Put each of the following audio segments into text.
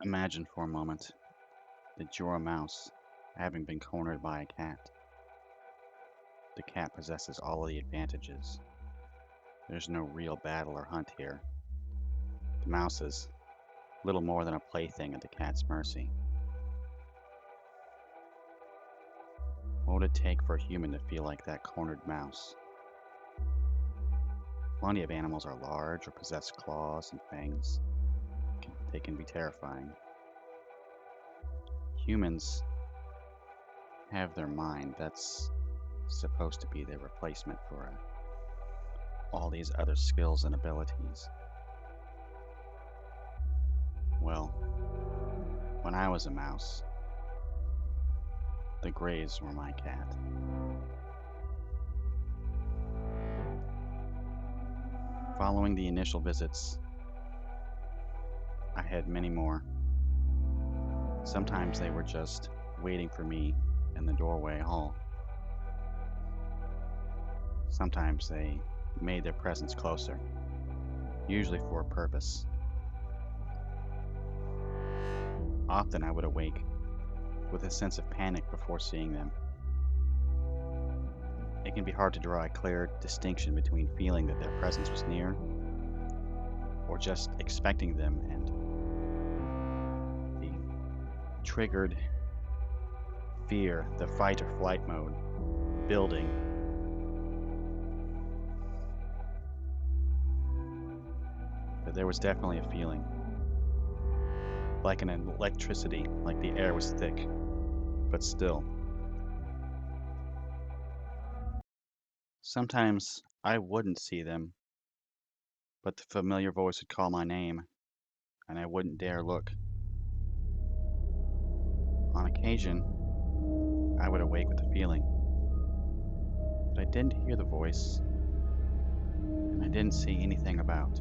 Imagine for a moment that you're a mouse having been cornered by a cat. The cat possesses all of the advantages. There's no real battle or hunt here. The mouse is little more than a plaything at the cat's mercy. What would it take for a human to feel like that cornered mouse? Plenty of animals are large or possess claws and fangs. They can be terrifying. Humans have their mind. That's supposed to be their replacement for all these other skills and abilities. Well, when I was a mouse, the Greys were my cat. Following the initial visits, I had many more. Sometimes they were just waiting for me in the doorway hall. Sometimes they made their presence closer, usually for a purpose. Often I would awake with a sense of panic before seeing them. It can be hard to draw a clear distinction between feeling that their presence was near or just expecting them and the triggered fear, the fight or flight mode building. But there was definitely a feeling, like an electricity, like the air was thick, but still. Sometimes I wouldn't see them, but the familiar voice would call my name, and I wouldn't dare look. On occasion, I would awake with a feeling, but I didn't hear the voice, and I didn't see anything about.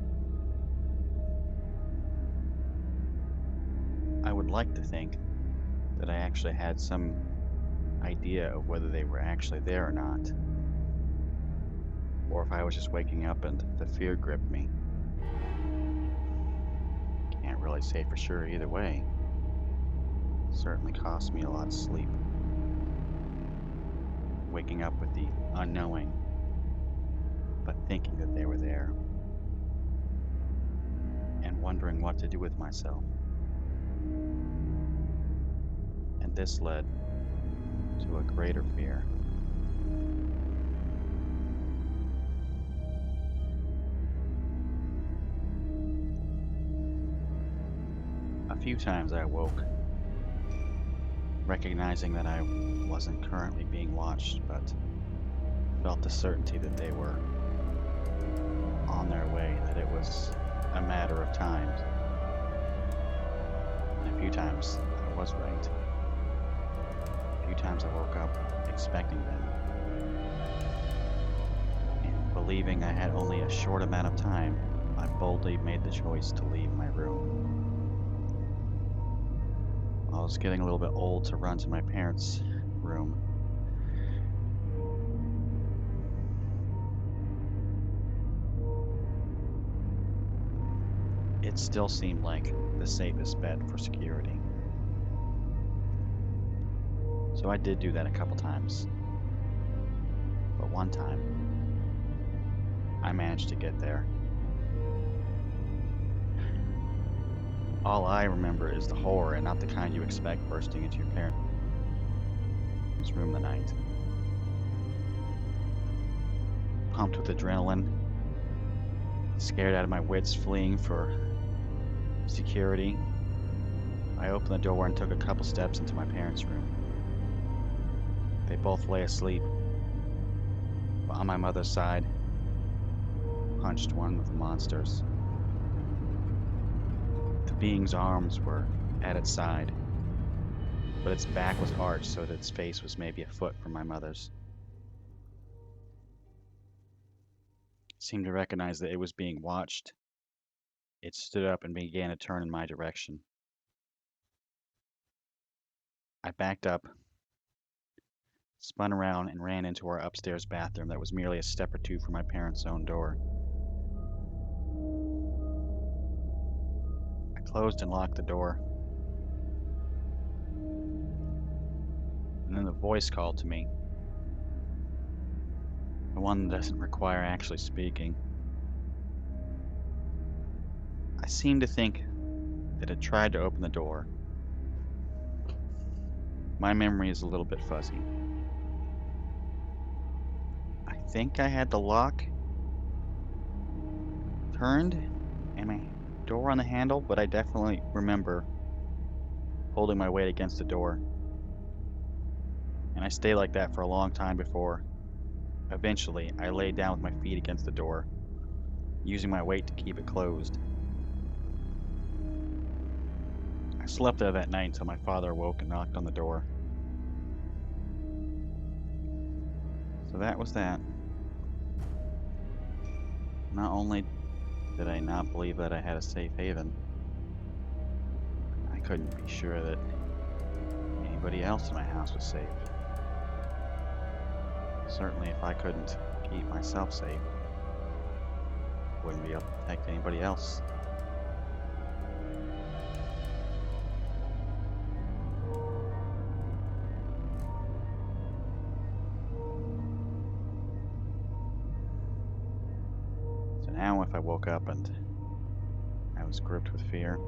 I would like to think that I actually had some idea of whether they were actually there or not, or if I was just waking up and the fear gripped me. Can't really say for sure either way. Certainly cost me a lot of sleep. Waking up with the unknowing, but thinking that they were there, and wondering what to do with myself. And this led to a greater fear. A few times I awoke, recognizing that I wasn't currently being watched, but felt the certainty that they were on their way, that it was a matter of time. And a few times I was right. A few times I woke up expecting them, and believing I had only a short amount of time, I boldly made the choice to leave my room. I was getting a little bit old to run to my parents' room. It still seemed like the safest bet for security. So I did do that a couple times. But one time, I managed to get there. All I remember is the horror, and not the kind you expect bursting into your parents' room the night. Pumped with adrenaline, scared out of my wits, fleeing for security, I opened the door and took a couple steps into my parents' room. They both lay asleep, but on my mother's side, punched one of the monsters. The being's arms were at its side, but its back was arched so that its face was maybe a foot from my mother's. It seemed to recognize that it was being watched. It stood up and began to turn in my direction. I backed up, spun around, and ran into our upstairs bathroom that was merely a step or two from my parents' own door. I closed and locked the door, And then the voice called to me. The one that doesn't require actually speaking. I seem to think that it tried to open the door. My memory is a little bit fuzzy. I think I had the lock turned and my door on the handle, but I definitely remember holding my weight against the door. And I stayed like that for a long time before eventually I laid down with my feet against the door, using my weight to keep it closed. I slept there that night until my father awoke and knocked on the door. So that was that. Not only did I not believe that I had a safe haven, I couldn't be sure that anybody else in my house was safe. Certainly, if I couldn't keep myself safe, I wouldn't be able to protect anybody else. So now, if I woke up and I was gripped with fear,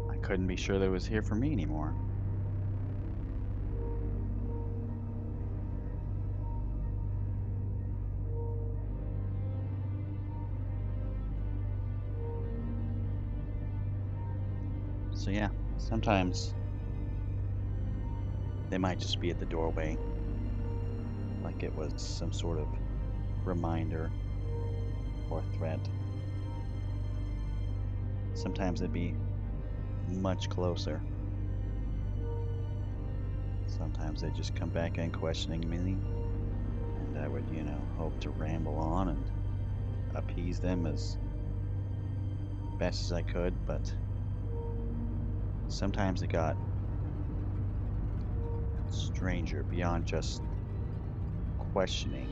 I couldn't be sure that it was here for me anymore. So yeah, sometimes they might just be at the doorway, like it was some sort of reminder or threat. Sometimes they'd be much closer. Sometimes they'd just come back in questioning me, and I would, hope to ramble on and appease them as best as I could, but sometimes it got stranger beyond just questioning.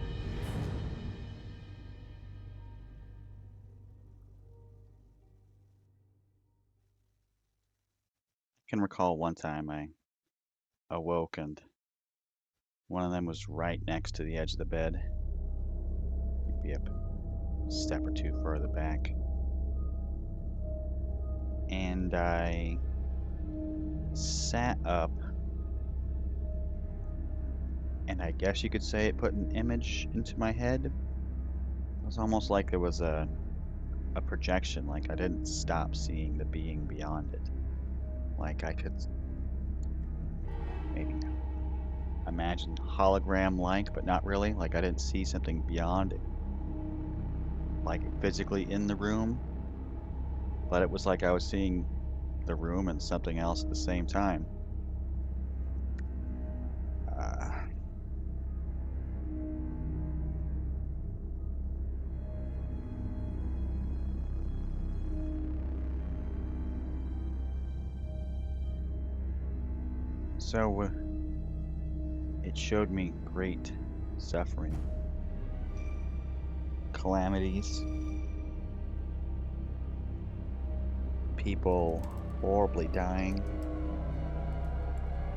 I can recall one time I awoke and one of them was right next to the edge of the bed, maybe a step or two further back. And I sat up, and I guess you could say it put an image into my head. It was almost like there was a projection, like I didn't stop seeing the being beyond it. Like I could maybe imagine hologram like, but not really. Like I didn't see something beyond it, like physically in the room, but it was like I was seeing the room and something else at the same time. Uh, so it showed me great suffering, calamities, people horribly dying,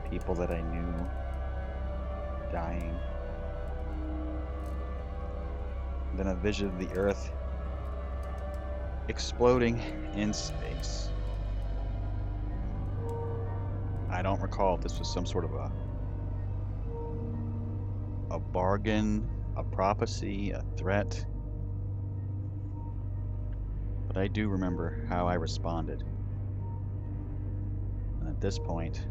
people that I knew dying. Then a vision of the Earth exploding in space. I don't recall if this was some sort of a bargain, a prophecy, a threat, but I do remember how I responded. And at this point,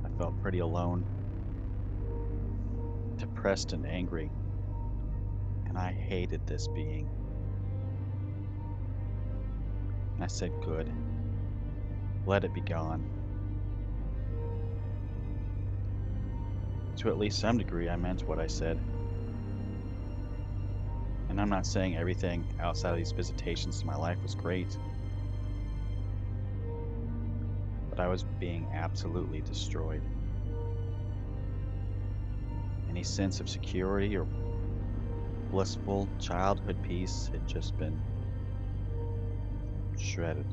I felt pretty alone, depressed and angry, and I hated this being. And I said, good, let it be gone. To at least some degree, I meant what I said. And I'm not saying everything outside of these visitations to my life was great, but I was being absolutely destroyed. Any sense of security or blissful childhood peace had just been shredded.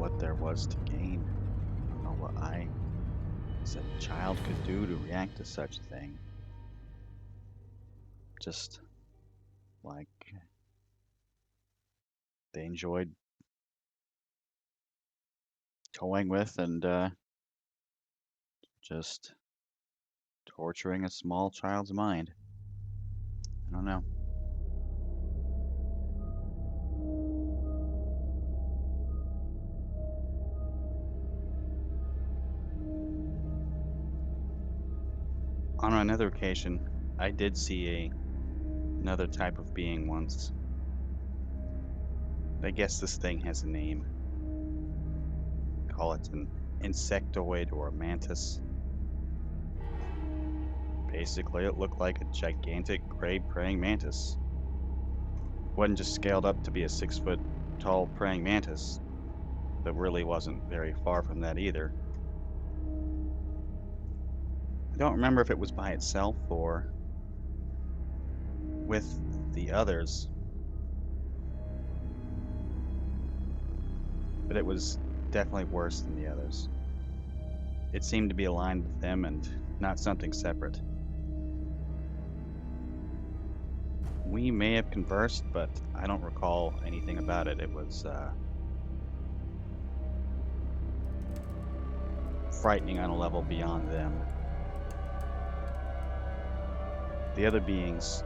what there was to gain. I don't know what I, as a child, could do to react to such a thing. Just like they enjoyed toying with and just torturing a small child's mind. I don't know. On another occasion, I did see another type of being once. I guess this thing has a name. Call it an insectoid or a mantis. Basically, it looked like a gigantic gray praying mantis. Wasn't just scaled up to be a 6 foot tall praying mantis, but really wasn't very far from that either. I don't remember if it was by itself or with the others, but it was definitely worse than the others. It seemed to be aligned with them and not something separate. We may have conversed, but I don't recall anything about it. It was frightening on a level beyond them. The other beings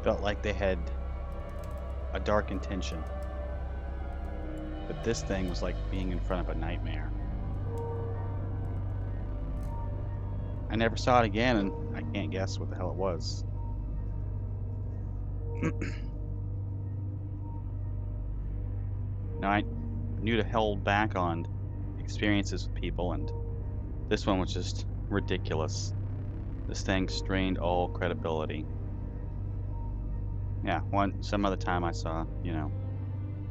felt like they had a dark intention, but this thing was like being in front of a nightmare. I never saw it again, and I can't guess what the hell it was. Now, I knew to hold back on experiences with people, and this one was just ridiculous. This thing strained all credibility. Yeah, some other time I saw,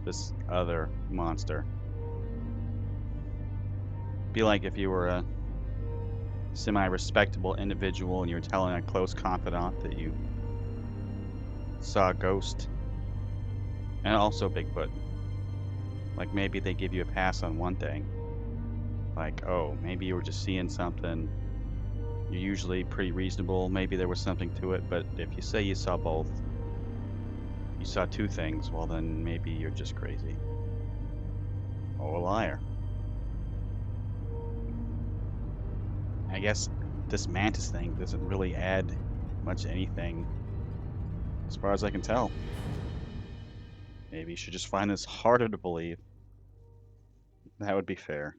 this other monster. Be like if you were a semi-respectable individual and you're telling a close confidant that you saw a ghost and also Bigfoot. Like maybe they give you a pass on one thing. Like, oh, maybe you were just seeing something. You're usually pretty reasonable. Maybe there was something to it, but if you say you saw both, you saw two things, well then maybe you're just crazy. Or a liar. I guess this mantis thing doesn't really add much anything as far as I can tell. Maybe you should just find this harder to believe. That would be fair.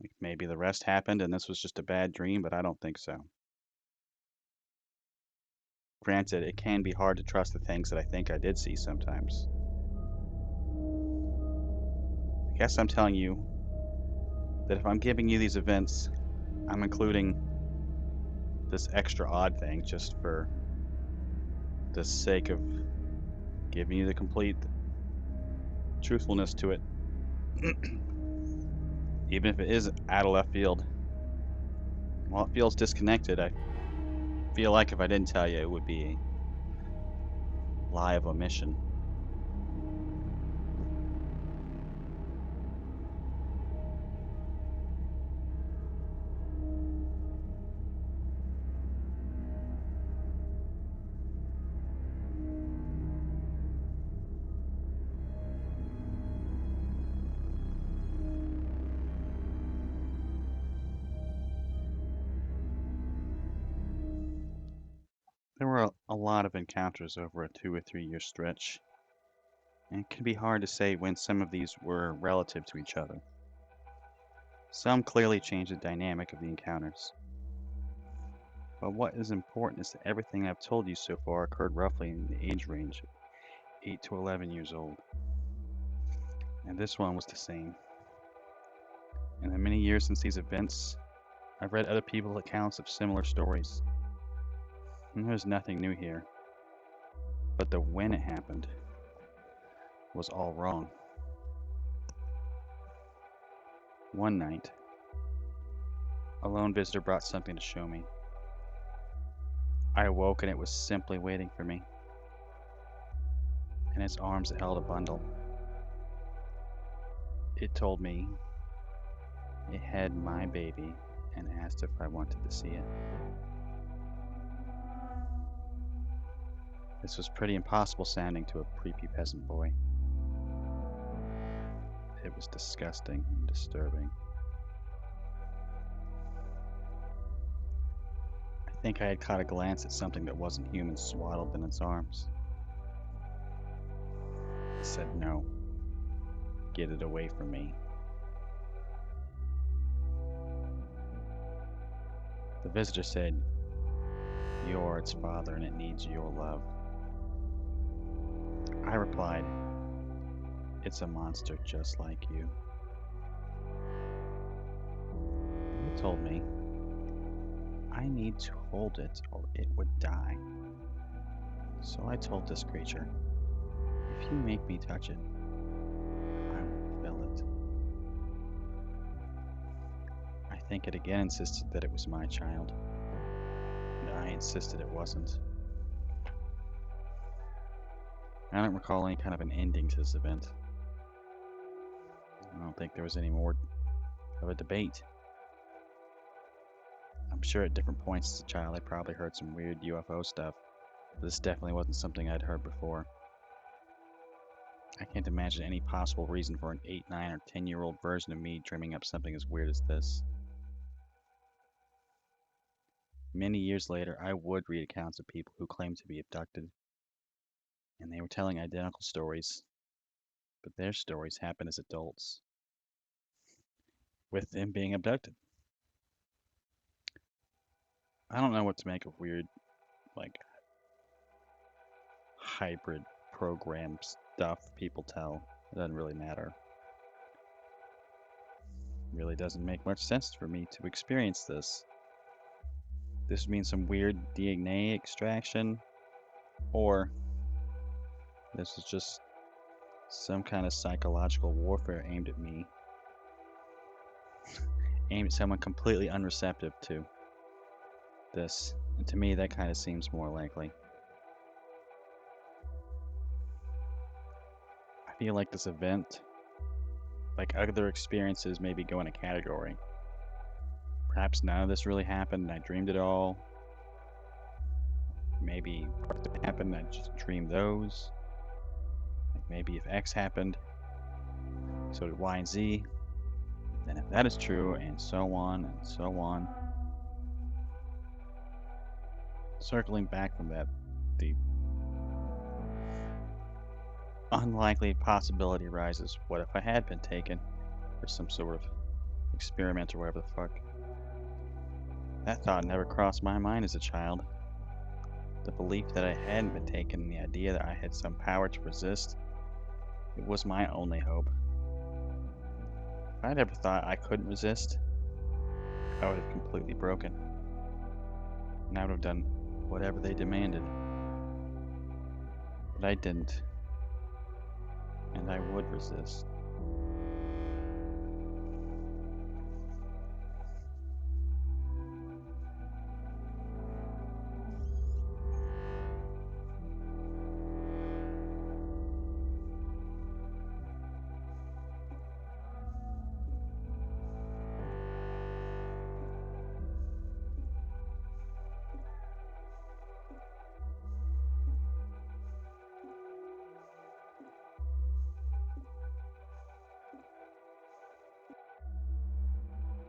Like maybe the rest happened and this was just a bad dream, but I don't think so. Granted, it can be hard to trust the things that I think I did see sometimes. I guess I'm telling you that if I'm giving you these events, I'm including this extra odd thing just for the sake of giving you the complete truthfulness to it. Even if it is out of left field. While it feels disconnected, I feel like if I didn't tell you, it would be a lie of omission. There were a lot of encounters over a 2 or 3 year stretch, and it can be hard to say when some of these were relative to each other. Some clearly changed the dynamic of the encounters. But what is important is that everything I've told you so far occurred roughly in the age range of 8 to 11 years old. And this one was the same. In the many years since these events, I've read other people's accounts of similar stories. And there's nothing new here. But the when it happened was all wrong. One night, a lone visitor brought something to show me. I awoke and it was simply waiting for me. In its arms it held a bundle. It told me it had my baby and asked if I wanted to see it. This was pretty impossible sounding to a prepubescent boy. It was disgusting and disturbing. I think I had caught a glance at something that wasn't human swaddled in its arms. I said no. Get it away from me. The visitor said, "You are its father and it needs your love." I replied, "It's a monster just like you." It told me, "I need to hold it or it would die." So I told this creature, "If you make me touch it, I will fill it." I think it again insisted that it was my child, and I insisted it wasn't. I don't recall any kind of an ending to this event. I don't think there was any more of a debate. I'm sure at different points as a child I probably heard some weird UFO stuff, but this definitely wasn't something I'd heard before. I can't imagine any possible reason for an 8, 9, or 10-year-old version of me dreaming up something as weird as this. Many years later, I would read accounts of people who claimed to be abducted, and they were telling identical stories, but their stories happened as adults, with them being abducted. I don't know what to make of weird, like, hybrid program stuff people tell. It doesn't really matter. It really doesn't make much sense for me to experience this. This means some weird DNA extraction, or this is just some kind of psychological warfare aimed at me, aimed at someone completely unreceptive to this. And to me, that kind of seems more likely. I feel like this event, like other experiences, maybe go in a category. Perhaps none of this really happened and I dreamed it all. Maybe parts of it happened and I just dreamed those. Like maybe if X happened, so did Y and Z. And if that is true, and so on and so on. Circling back from that, the unlikely possibility arises. What if I had been taken for some sort of experiment or whatever the fuck? That thought never crossed my mind as a child. The belief that I hadn't been taken and the idea that I had some power to resist, it was my only hope. If I'd ever thought I couldn't resist, I would have completely broken. And I would have done whatever they demanded. But I didn't. And I would resist.